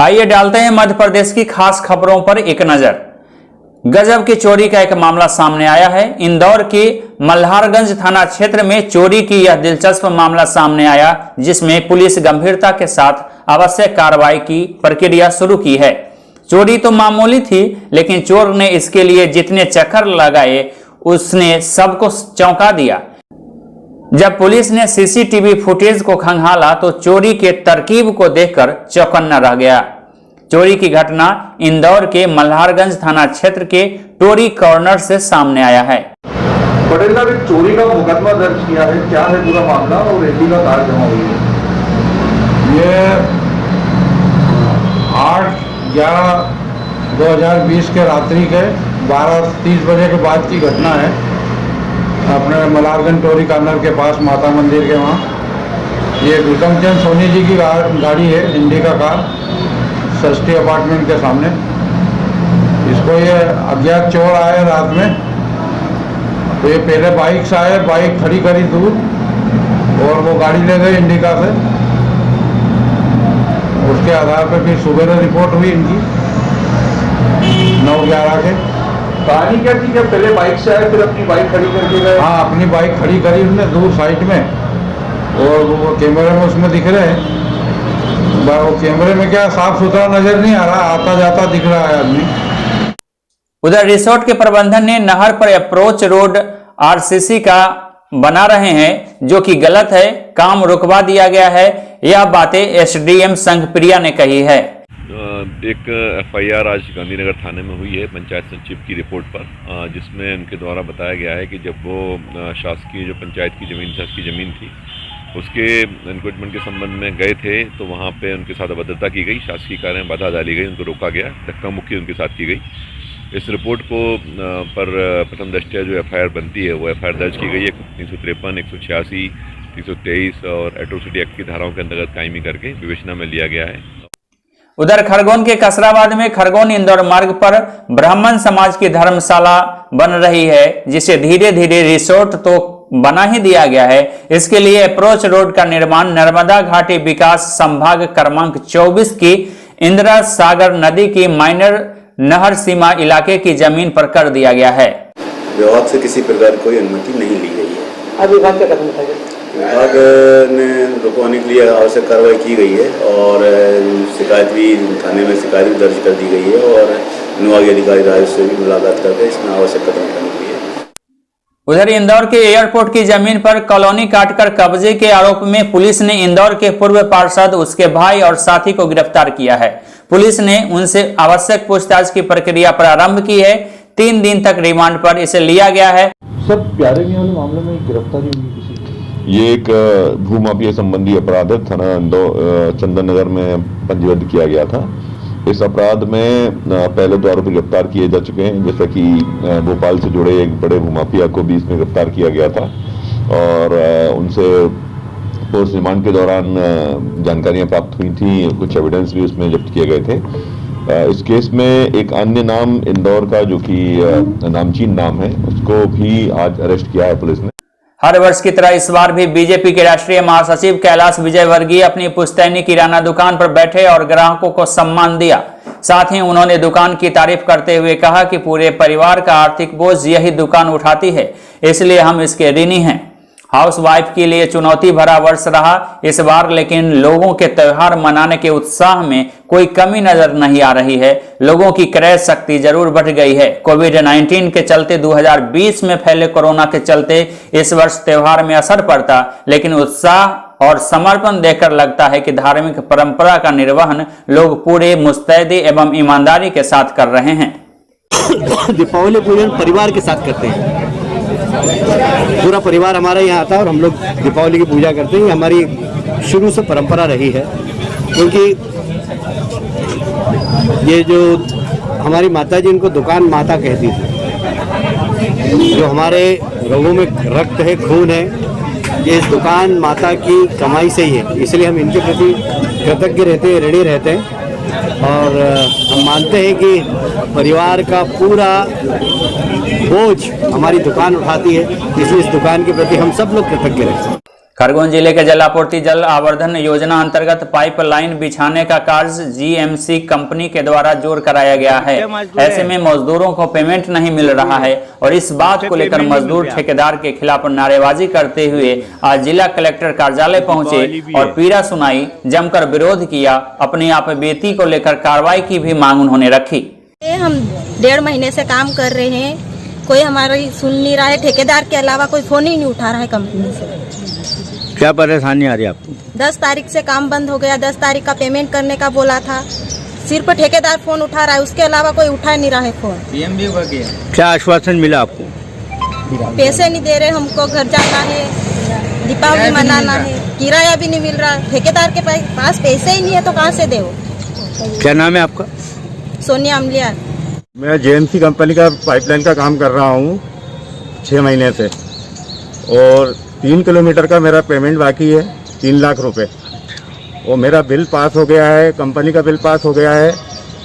आइए डालते हैं मध्य प्रदेश की खास खबरों पर एक नजर। गजब की चोरी का एक मामला सामने आया है। इंदौर के मल्हारगंज थाना क्षेत्र में चोरी की यह दिलचस्प मामला सामने आया, जिसमें पुलिस गंभीरता के साथ आवश्यक कार्रवाई की प्रक्रिया शुरू की है। चोरी तो मामूली थी, लेकिन चोर ने इसके लिए जितने चक्कर लगाए उसने सबको चौंका दिया। जब पुलिस ने सीसीटीवी फुटेज को खंगाला तो चोरी के तरकीब को देखकर चौकन्ना रह गया। चोरी की घटना इंदौर के मल्हारगंज थाना क्षेत्र के टोरी कॉर्नर से सामने आया है। पटेल साहब, एक चोरी का मुकदमा दर्ज किया है, क्या है पूरा मामला और रेडी का कार जमा हुई है? ये 8/11/2020 के रात्रि के 12:30 बजे के बाद की घटना है। अपने मल्हारगंज टोरी कॉर्नर के पास माता मंदिर के वहाँ ये विक्रम चंद सोनी जी की गाड़ी है, इंडिका कार, षष्ठी अपार्टमेंट के सामने। इसको ये अज्ञात चोर आए रात में, तो ये पहले बाइक से आए, बाइक खड़ी करी दूर और वो गाड़ी ले गए इंडिका से। उसके आधार पर फिर सुबह रिपोर्ट हुई इनकी 9/11 के। कहानी क्या थी? जब पहले बाइक से आए फिर अपनी बाइक खड़ी करके गए? हाँ, अपनी बाइक खड़ी करी उन्होंने दूर साइड में, और वो कैमरे में उसमें दिख रहे हैं। वो कैमरे में क्या साफ सुथरा नजर नहीं आ रहा, आता जाता दिख रहा है आदमी। उधर रिसोर्ट के प्रबंधन ने नहर पर अप्रोच रोड आरसीसी का बना रहे हैं, जो कि गलत है। काम रुकवा दिया गया है। यह बातें एसडीएम संघप्रिया ने कही है। एक एफआईआर आज गांधीनगर थाने में हुई है पंचायत सचिव की रिपोर्ट पर, जिसमें उनके द्वारा बताया गया है कि जब वो शासकीय जो पंचायत की ज़मीन शासकीय ज़मीन थी उसके एनक्रोचमेंट के संबंध में गए थे, तो वहाँ पे उनके साथ अभद्रता की गई, शासकीय कार्य में बाधा डाली गई, उनको रोका गया, धक्का मुक्की उनके साथ की गई। इस रिपोर्ट को पर प्रथम दृष्टया जो एफआईआर बनती है वो एफआईआर दर्ज की गई है 353, 186, 323 और एट्रोसिटी एक्ट की धाराओं के अंतर्गत कायमी करके विवेचना में लिया गया है। उधर खरगोन के कसराबाद में खरगोन इंदौर मार्ग पर ब्राह्मण समाज की धर्मशाला बन रही है, जिसे धीरे धीरे रिसोर्ट तो बना ही दिया गया है। इसके लिए अप्रोच रोड का निर्माण नर्मदा घाटी विकास संभाग क्रमांक 24 की इंदिरा सागर नदी की माइनर नहर सीमा इलाके की जमीन पर कर दिया गया है। विभाग से किसी प्रकार कोई अनुमति नहीं ली गई है। अब विभाग क्या कदम उठाएगा? विभाग ने रुकवाने के लिए आवश्यक कार्रवाई की गई है और शिकायत भी थाने में शिकायत भी दर्ज कर दी गई है और अनुभागीय अधिकारी राजस्व से भी मुलाकात करके इसमें आवश्यक कदम उठाने के लिए। उधर इंदौर के एयरपोर्ट की जमीन पर कॉलोनी काटकर कब्जे के आरोप में पुलिस ने इंदौर के पूर्व पार्षद, उसके भाई और साथी को गिरफ्तार किया है। पुलिस ने उनसे आवश्यक पूछताछ की प्रक्रिया प्रारंभ की है। 3 दिन तक रिमांड पर इसे लिया गया है। सब प्यारे वाले मामले में गिरफ्तारी हुई किसी की? ये एक भूमाफिया संबंधी अपराध है, थाना इंदौर चंदन नगर में पंजीबद्ध किया गया था। इस अपराध में पहले 2 आरोपी गिरफ्तार किए जा चुके हैं, जैसा कि भोपाल से जुड़े एक बड़े भूमाफिया को भी इसमें गिरफ्तार किया गया था और उनसे पोस्ट रिमांड के दौरान जानकारियां प्राप्त हुई थी, कुछ एविडेंस भी उसमें जब्त किए गए थे। इस केस में एक अन्य नाम इंदौर का जो कि नामचीन नाम है, उसको भी आज अरेस्ट किया है पुलिस ने। हर वर्ष की तरह इस बार भी बीजेपी के राष्ट्रीय महासचिव कैलाश विजयवर्गीय अपनी पुश्तैनी किराना दुकान पर बैठे और ग्राहकों को सम्मान दिया। साथ ही उन्होंने दुकान की तारीफ करते हुए कहा कि पूरे परिवार का आर्थिक बोझ यही दुकान उठाती है, इसलिए हम इसके ऋणी हैं। हाउसवाइफ के लिए चुनौती भरा वर्ष रहा इस बार, लेकिन लोगों के त्योहार मनाने के उत्साह में कोई कमी नजर नहीं आ रही है। लोगों की क्रय शक्ति जरूर बढ़ गई है। कोविड-19 के चलते 2020 में फैले कोरोना के चलते इस वर्ष त्योहार में असर पड़ता, लेकिन उत्साह और समर्पण देखकर लगता है कि धार्मिक परंपरा का निर्वहन लोग पूरे मुस्तैदी एवं ईमानदारी के साथ कर रहे हैं। दीपावली पूजन परिवार के साथ करते हैं, पूरा परिवार हमारा यहाँ आता है और हम लोग दीपावली की पूजा करते हैं। हमारी शुरू से परंपरा रही है, क्योंकि ये जो हमारी माता जी, इनको दुकान माता कहती थी। जो हमारे रगों में रक्त है, खून है, ये इस दुकान माता की कमाई से ही है, इसलिए हम इनके प्रति कृतज्ञ रहते हैं, ऋणी रहते हैं। और हम मानते हैं कि परिवार का पूरा बोझ हमारी दुकान उठाती है, इसलिए इस दुकान के प्रति हम सब लोग कृतज्ञ रहते हैं। खरगोन जिले के जलापूर्ति जल आवर्धन योजना अंतर्गत पाइपलाइन बिछाने का कार्य जीएमसी कंपनी के द्वारा जोर कराया गया है। ऐसे में मजदूरों को पेमेंट नहीं मिल रहा है और इस बात को लेकर मजदूर ठेकेदार के खिलाफ नारेबाजी करते हुए आज जिला कलेक्टर कार्यालय पहुंचे और पीड़ा सुनाई, जमकर विरोध किया। अपनी आप बेटी को लेकर कार्रवाई की भी मांग उन्होंने रखी। हम 1.5 महीने से काम कर रहे हैं, कोई हमारी सुन नहीं रहा है। ठेकेदार के अलावा कोई फोन ही नहीं उठा रहा है कंपनी से। क्या परेशानी आ रही है आपको? 10 तारीख से काम बंद हो गया, 10 तारीख का पेमेंट करने का बोला था, सिर्फ ठेकेदार फोन उठा रहा है, उसके अलावा कोई उठा नहीं रहा है फोन। क्या आश्वासन मिला आपको? पैसे नहीं दे रहे हमको, घर जाना है, दीपावली मनाना है, किराया भी नहीं मिल रहा। ठेकेदार के पास पैसे ही नहीं है तो कहाँ से दे? क्या नाम है आपका? सोनिया अमलिया। मैं जेएमसी कंपनी का पाइपलाइन का काम कर रहा हूँ 6 महीने से और 3 किलोमीटर का मेरा पेमेंट बाकी है 3 लाख रुपए। और मेरा बिल पास हो गया है, कंपनी का बिल पास हो गया है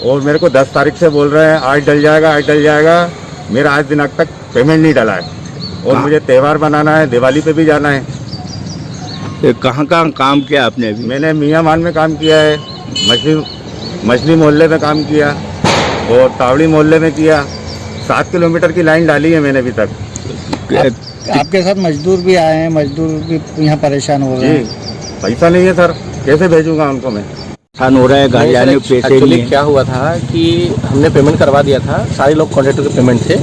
और मेरे को 10 तारीख से बोल रहे हैं आज डल जाएगा, आज डल जाएगा। मेरा आज दिन तक पेमेंट नहीं डला है और मुझे त्यौहार बनाना है, दिवाली पे भी जाना है। कहाँ काम किया आपने अभी? मैंने मियाँ मान में काम किया है, मछली मोहल्ले में काम किया और तावड़ी मोहल्ले में किया। 7 किलोमीटर की लाइन डाली है मैंने अभी तक। आपके साथ मजदूर भी आए हैं, मजदूर भी यहाँ परेशान हो रहे हैं। पैसा नहीं है सर, कैसे भेजूंगा उनको मैं? हो रहा है गाड़ी आने पैसे एक्चुअली क्या हुआ था कि हमने पेमेंट करवा दिया था, सारे लोग कॉन्ट्रैक्टर के पेमेंट थे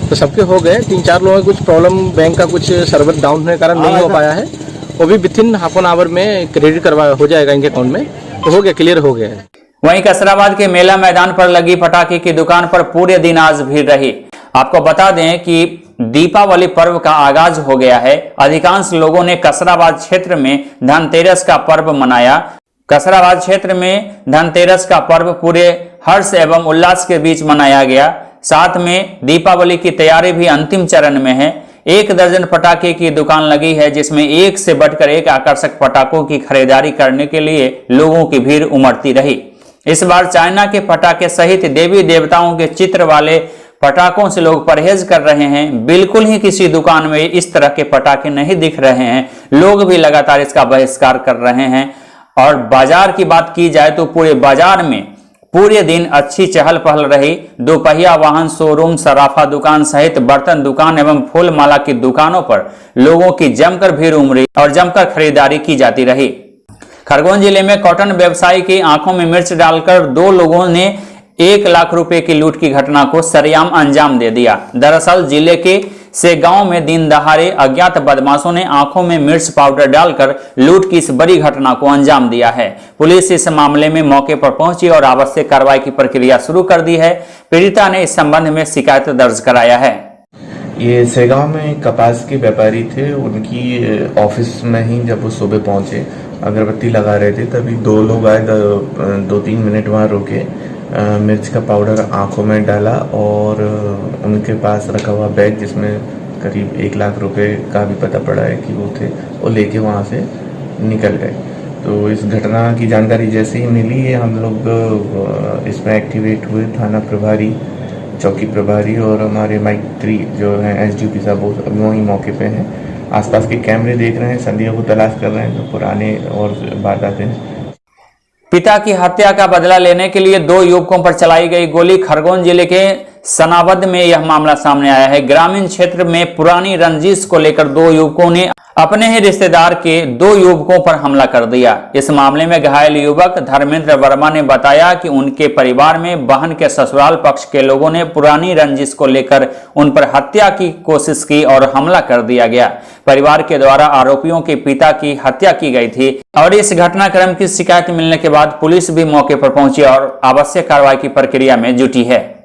तो सबके हो गए। 3-4 लोगों के कुछ प्रॉब्लम, बैंक का कुछ सर्वर डाउन होने के कारण नहीं हो पाया है। वो भी विथिन हाफ एन आवर में क्रेडिट करवा हो जाएगा इनके अकाउंट में, तो हो गया, क्लियर हो गया है। वहीं कसराबाद के मेला मैदान पर लगी पटाखे की दुकान पर पूरे दिन आज भीड़ रही। आपको बता दें कि दीपावली पर्व का आगाज हो गया है। अधिकांश लोगों ने कसराबाद क्षेत्र में धनतेरस का पर्व मनाया। कसराबाद क्षेत्र में धनतेरस का पर्व पूरे हर्ष एवं उल्लास के बीच मनाया गया। साथ में दीपावली की तैयारी भी अंतिम चरण में है। 1 दर्जन पटाखे की दुकान लगी है, जिसमें एक से बढ़कर एक आकर्षक पटाखों की खरीदारी करने के लिए लोगों की भीड़ उमड़ती रही। इस बार चाइना के पटाखे सहित देवी देवताओं के चित्र वाले पटाखों से लोग परहेज कर रहे हैं। बिल्कुल ही किसी दुकान में इस तरह के पटाखे नहीं दिख रहे हैं। लोग भी लगातार इसका बहिष्कार कर रहे हैं। और बाजार की बात की जाए तो पूरे बाजार में पूरे दिन अच्छी चहल पहल रही। दोपहिया वाहन शोरूम, सराफा दुकान सहित बर्तन दुकान एवं फूल माला की दुकानों पर लोगों की जमकर भीड़ उमड़ी और जमकर खरीदारी की जाती रही। खरगोन जिले में कॉटन व्यवसायी की आंखों में मिर्च डालकर 2 लोगों ने 1 लाख रुपए की लूट की घटना को सरेआम अंजाम दे दिया। दरअसल जिले के से गांव में दिन दहाड़े अज्ञात बदमाशों ने आंखों में मिर्च पाउडर डालकर लूट की इस बड़ी घटना को अंजाम दिया है। पुलिस इस मामले में मौके पर पहुंची और आवश्यक कार्रवाई की प्रक्रिया शुरू कर दी है। पीड़िता ने इस संबंध में शिकायत दर्ज कराया है। ये सेगांव में कपास के व्यापारी थे, उनकी ऑफिस में ही जब वो सुबह पहुंचे, अगरबत्ती लगा रहे थे, तभी 2 लोग आए, 2-3 मिनट वहाँ रुके, मिर्च का पाउडर आंखों में डाला और उनके पास रखा हुआ बैग जिसमें करीब 1 लाख रुपए का भी पता पड़ा है कि वो थे, वो लेके वहाँ से निकल गए। तो इस घटना की जानकारी जैसे ही मिली है हम लोग इसमें एक्टिवेट हुए। थाना प्रभारी, चौकी प्रभारी और हमारे मैत्री जो हैं एसडीपी साहब, वो वहीं मौके पे हैं। आसपास के कैमरे देख रहे हैं, संदिग्धों को तलाश कर रहे हैं, तो पुराने और वारदातें। पिता की हत्या का बदला लेने के लिए 2 युवकों पर चलाई गई गोली। खरगोन जिले के सनावद में यह मामला सामने आया है। ग्रामीण क्षेत्र में पुरानी रंजिश को लेकर 2 युवकों ने अपने ही रिश्तेदार के 2 युवकों पर हमला कर दिया। इस मामले में घायल युवक धर्मेंद्र वर्मा ने बताया कि उनके परिवार में बहन के ससुराल पक्ष के लोगों ने पुरानी रंजिश को लेकर उन पर हत्या की कोशिश की और हमला कर दिया गया। परिवार के द्वारा आरोपियों के पिता की हत्या की गई थी और इस घटनाक्रम की शिकायत मिलने के बाद पुलिस भी मौके पर पहुंची और आवश्यक कार्रवाई की प्रक्रिया में जुटी है।